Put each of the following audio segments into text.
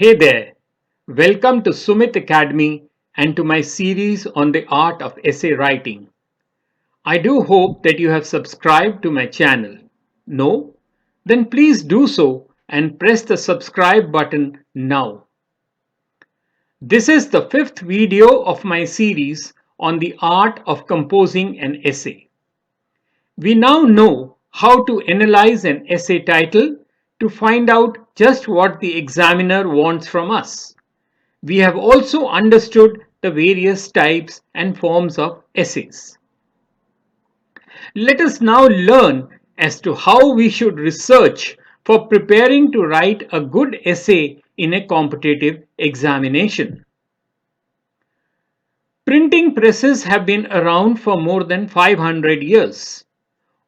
Hey there, welcome to Sumit Academy and to my series on the art of essay writing. I do hope that you have subscribed to my channel. No? Then please do so and press the subscribe button now. This is the fifth video of my series on the art of composing an essay. We now know how to analyze an essay title to find out just what the examiner wants from us. We have also understood the various types and forms of essays. Let us now learn as to how we should research for preparing to write a good essay in a competitive examination. Printing presses have been around for more than 500 years.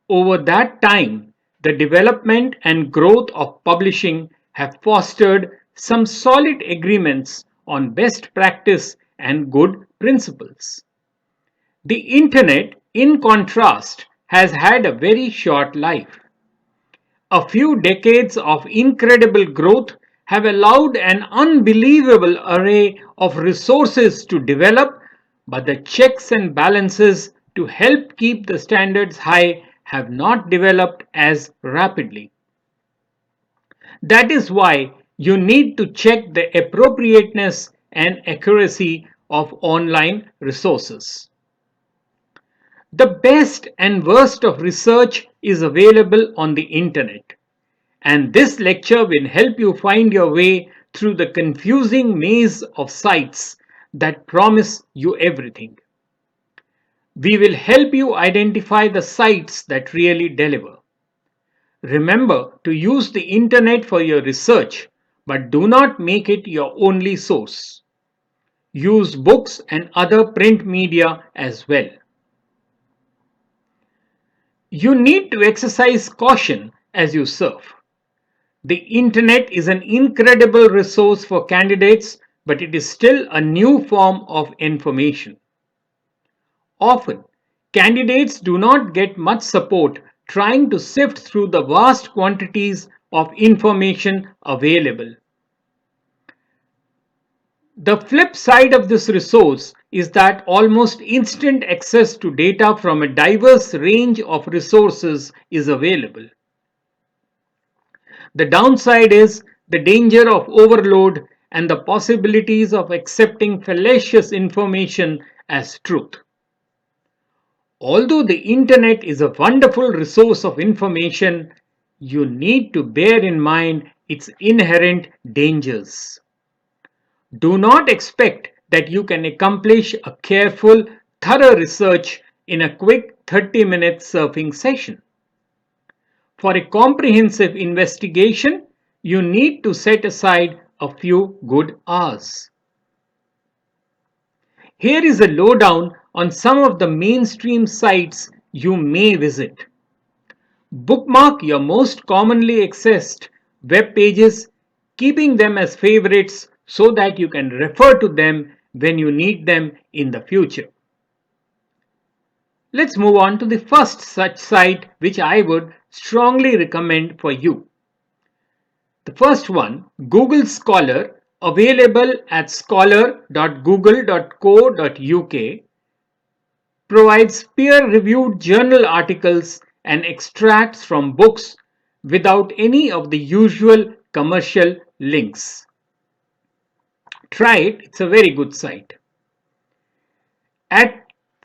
Over that time, the development and growth of publishing have fostered some solid agreements on best practice and good principles. The internet, in contrast, has had a very short life. A few decades of incredible growth have allowed an unbelievable array of resources to develop, but the checks and balances to help keep the standards high have not developed as rapidly. That is why you need to check the appropriateness and accuracy of online resources. The best and worst of research is available on the internet, and this lecture will help you find your way through the confusing maze of sites that promise you everything. We will help you identify the sites that really deliver. Remember to use the internet for your research, but do not make it your only source. Use books and other print media as well. You need to exercise caution as you surf. The internet is an incredible resource for candidates, but it is still a new form of information. Often, candidates do not get much support trying to sift through the vast quantities of information available. The flip side of this resource is that almost instant access to data from a diverse range of resources is available. The downside is the danger of overload and the possibilities of accepting fallacious information as truth. Although the internet is a wonderful resource of information, you need to bear in mind its inherent dangers. Do not expect that you can accomplish a careful, thorough research in a quick 30-minute surfing session. For a comprehensive investigation, you need to set aside a few good hours. Here is a lowdown on some of the mainstream sites you may visit. Bookmark your most commonly accessed web pages, keeping them as favorites so that you can refer to them when you need them in the future. Let's move on to the first such site which I would strongly recommend for you. The first one, Google Scholar, available at scholar.google.co.uk, provides peer-reviewed journal articles and extracts from books without any of the usual commercial links. Try it, it's a very good site.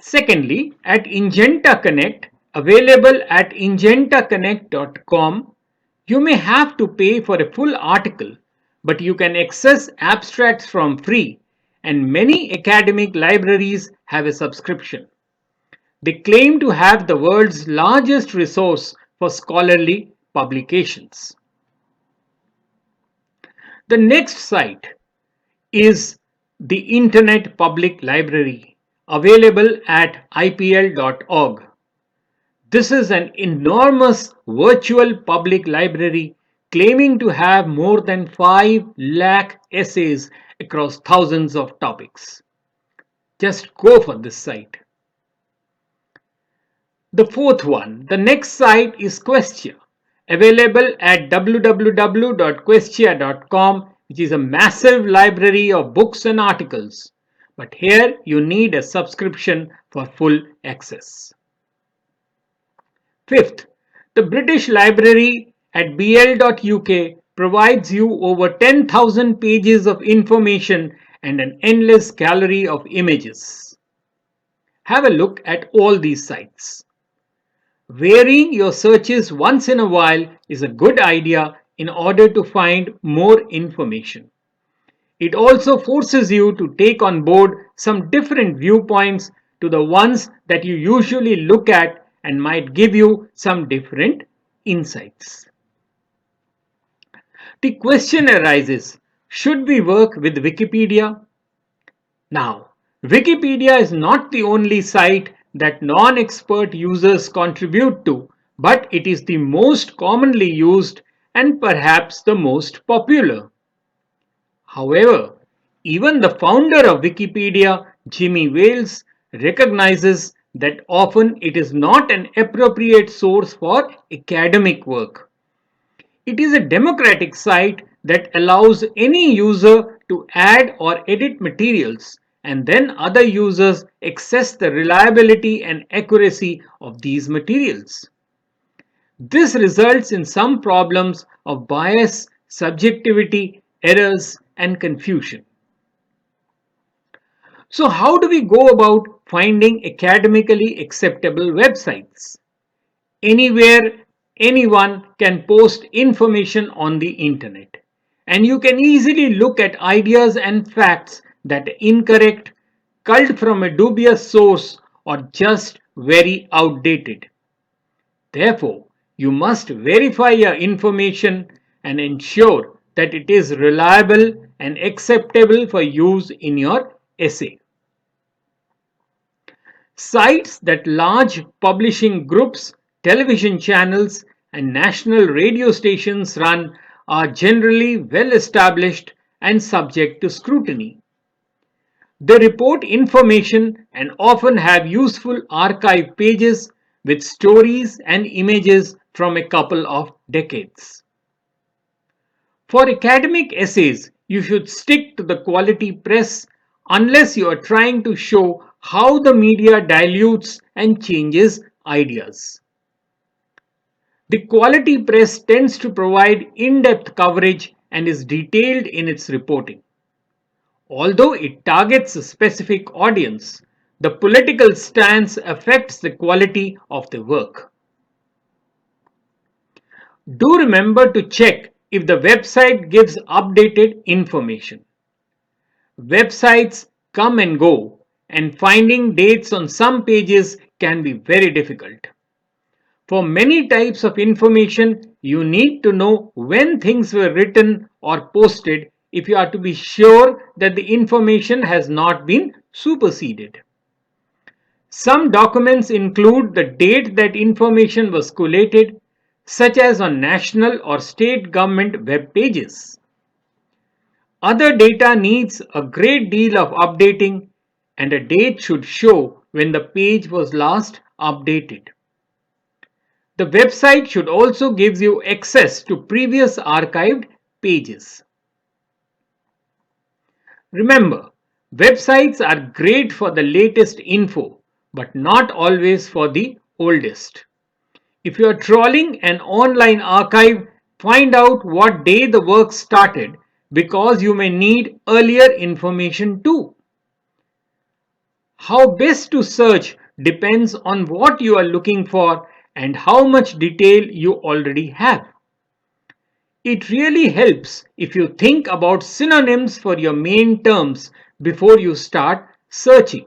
Secondly, at Ingenta Connect, available at ingentaconnect.com, you may have to pay for a full article, but you can access abstracts from free, and many academic libraries have a subscription. They claim to have the world's largest resource for scholarly publications. The next site is the Internet Public Library, available at ipl.org. This is an enormous virtual public library claiming to have more than 5 lakh essays across thousands of topics. Just go for this site. The fourth one, the next site is Questia, available at www.questia.com, which is a massive library of books and articles. But here you need a subscription for full access. Fifth, the British Library at bl.uk provides you over 10,000 pages of information and an endless gallery of images. Have a look at all these sites. Varying your searches once in a while is a good idea in order to find more information. It also forces you to take on board some different viewpoints to the ones that you usually look at and might give you some different insights. The question arises, should we work with Wikipedia? Now, Wikipedia is not the only site that non-expert users contribute to, but it is the most commonly used and perhaps the most popular. However, even the founder of Wikipedia, Jimmy Wales, recognizes that often it is not an appropriate source for academic work. It is a democratic site that allows any user to add or edit materials, and then other users access the reliability and accuracy of these materials. This results in some problems of bias, subjectivity, errors, and confusion. So, how do we go about finding academically acceptable websites? Anywhere, anyone can post information on the internet, and you can easily look at ideas and facts that are incorrect, culled from a dubious source, or just very outdated. Therefore, you must verify your information and ensure that it is reliable and acceptable for use in your essay. Sites that large publishing groups, television channels, and national radio stations run are generally well established and subject to scrutiny. They report information and often have useful archive pages with stories and images from a couple of decades. For academic essays, you should stick to the quality press unless you are trying to show how the media dilutes and changes ideas. The quality press tends to provide in depth coverage and is detailed in its reporting. Although it targets a specific audience, the political stance affects the quality of the work. Do remember to check if the website gives updated information. Websites come and go, and finding dates on some pages can be very difficult. For many types of information, you need to know when things were written or posted if you are to be sure that the information has not been superseded. Some documents include the date that information was collated, such as on national or state government web pages. Other data needs a great deal of updating, and a date should show when the page was last updated. The website should also give you access to previous archived pages. Remember, websites are great for the latest info, but not always for the oldest. If you are trawling an online archive, find out what day the work started because you may need earlier information too. How best to search depends on what you are looking for and how much detail you already have. It really helps if you think about synonyms for your main terms before you start searching.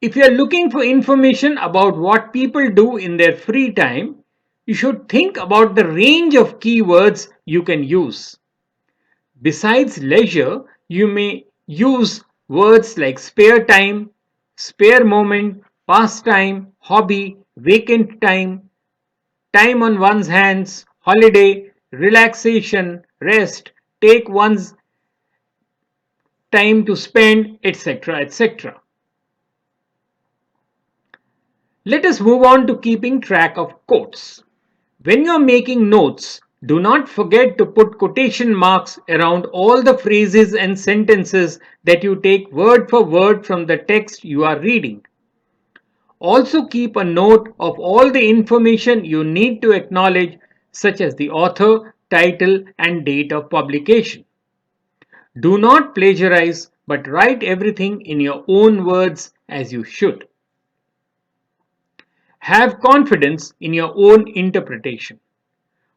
If you are looking for information about what people do in their free time, you should think about the range of keywords you can use. Besides leisure, you may use words like spare time, spare moment, pastime, hobby, vacant time, time on one's hands, holiday, relaxation, rest, take one's time to spend, etc. etc. Let us move on to keeping track of quotes. When you are making notes, Do not forget to put quotation marks around all the phrases and sentences that you take word for word from the text you are reading. Also keep a note of all the information you need to acknowledge, such as the author, title, and date of publication. Do not plagiarize, but write everything in your own words as you should. Have confidence in your own interpretation.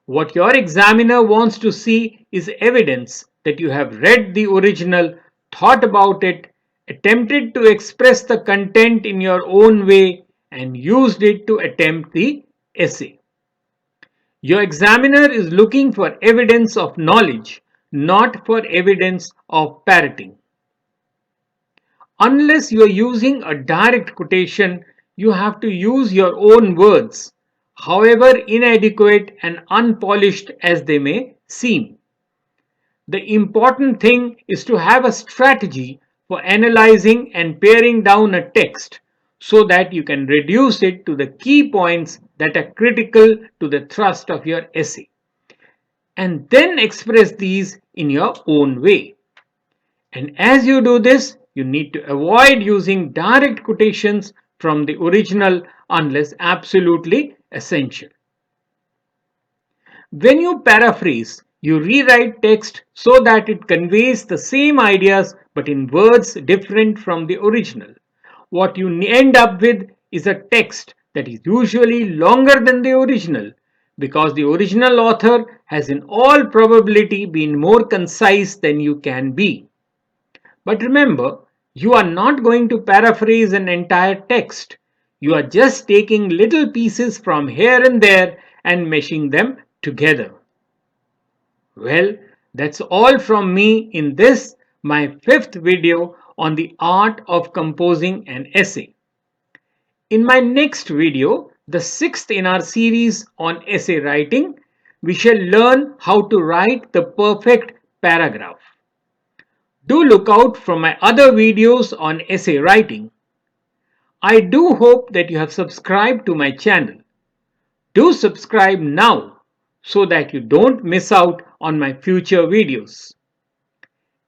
What your examiner wants to see is evidence that you have read the original, thought about it, attempted to express the content in your own way, and used it to attempt the essay. Your examiner is looking for evidence of knowledge, not for evidence of parroting. Unless you are using a direct quotation, you have to use your own words, however inadequate and unpolished as they may seem. The important thing is to have a strategy for analyzing and paring down a text so that you can reduce it to the key points that are critical to the thrust of your essay, and then express these in your own way. And as you do this, you need to avoid using direct quotations from the original unless absolutely essential. When you paraphrase, you rewrite text so that it conveys the same ideas but in words different from the original. What you end up with is a text that is usually longer than the original because the original author has in all probability been more concise than you can be. But remember, you are not going to paraphrase an entire text. You are just taking little pieces from here and there and meshing them together. Well, that's all from me in this, my fifth video on the art of composing an essay. In my next video, the sixth in our series on essay writing, we shall learn how to write the perfect paragraph. Do look out for my other videos on essay writing. I do hope that you have subscribed to my channel. Do subscribe now so that you don't miss out on my future videos.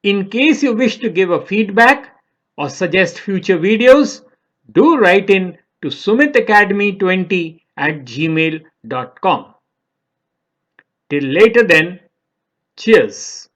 In case you wish to give a feedback or suggest future videos, do write in to sumitacademy20@gmail.com. Till later then, cheers.